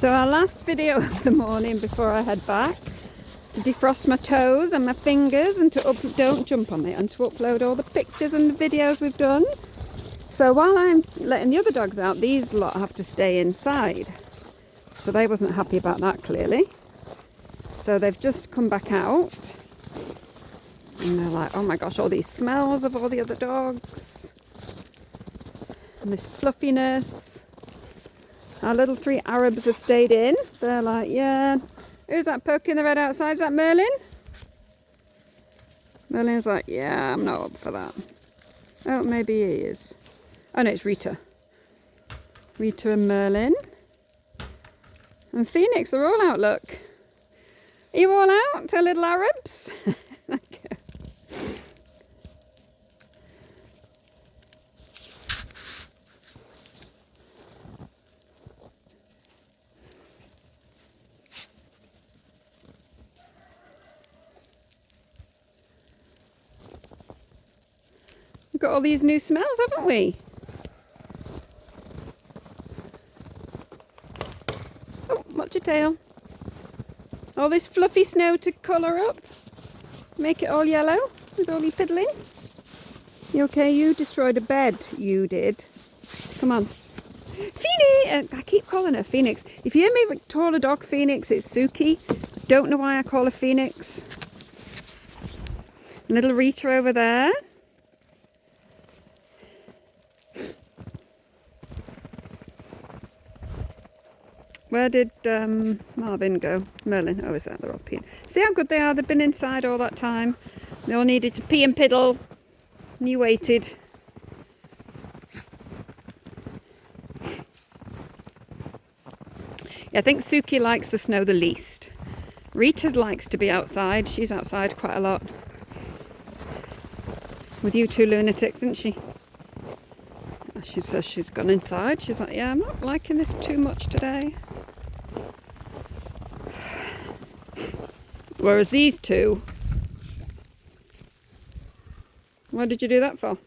So our last video of the morning before I head back, to defrost my toes and my fingers and to don't jump on it, and to upload all the pictures and the videos we've done. So while I'm letting the other dogs out, these lot have to stay inside. So they wasn't happy about that, clearly. So they've just come back out. And they're like, oh my gosh, all these smells of all the other dogs. And this fluffiness. Our little 3 Arabs have stayed in. They're like, yeah. Who's that poking the red outside? Is that Merlin? Merlin's like, yeah, I'm not up for that. Oh, maybe he is. Oh no, it's Rita. Rita and Merlin. And Phoenix, they're all out, look. Are you all out, little Arabs? Okay. We've got all these new smells, haven't we? Oh, watch your tail. All this fluffy snow to colour up. Make it all yellow with all your fiddling. You okay? You destroyed a bed, you did. Come on. Phoenix! I keep calling her Phoenix. If you hear me call a dog Phoenix, it's Suki. I don't know why I call her Phoenix. Little Rita over there. Where did Marvin go? Merlin. Oh, is that? They're all peeing. See how good they are? They've been inside all that time. They all needed to pee and piddle. And you waited. Yeah, I think Suki likes the snow the least. Rita likes to be outside. She's outside quite a lot. With you two lunatics, isn't she? She says she's gone inside. She's like, yeah, I'm not liking this too much today. Whereas these two, what did you do that for?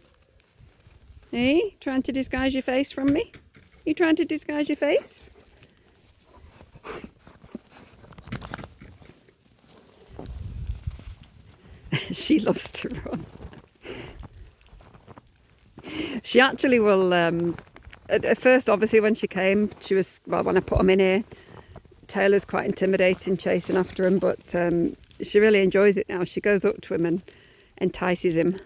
Eh? Trying to disguise your face from me? You trying to disguise your face? She loves to run. She actually will, at first obviously when she came, she was, well, when I put them in here, Taylor's quite intimidating chasing after him, but she really enjoys it now. She goes up to him and entices him.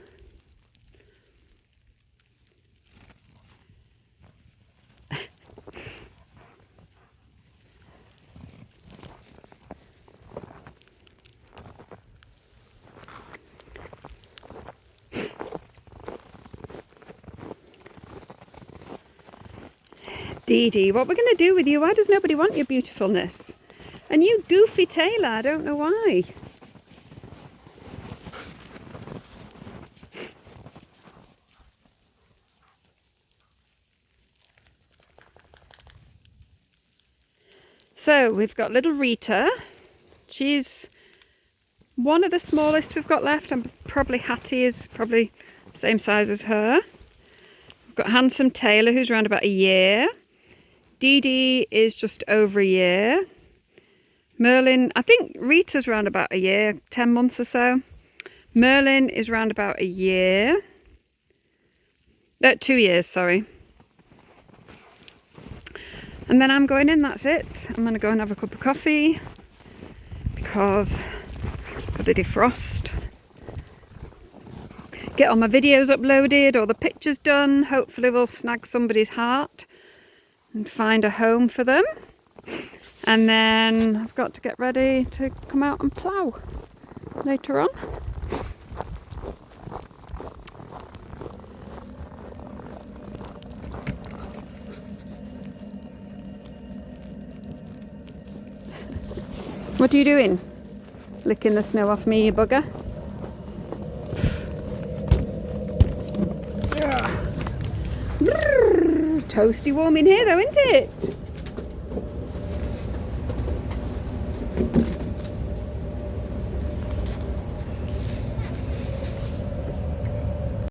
Dee, what we're going to do with you? Why does nobody want your beautifulness? And you goofy Taylor, I don't know why. So we've got little Rita. She's one of the smallest we've got left, and probably Hattie is probably the same size as her. We've got handsome Taylor, who's around about a year. Dee is just over a year. Merlin, I think Rita's around about a year, 10 months or so. Merlin is around about a year. 2 years, sorry. And then I'm going in, that's it. I'm going to go and have a cup of coffee because I've got to defrost. Get all my videos uploaded, all the pictures done. Hopefully we'll snag somebody's heart and find a home for them. And then I've got to get ready to come out and plough later on. What are you doing? Licking the snow off me, you bugger. Toasty warm in here though, isn't it?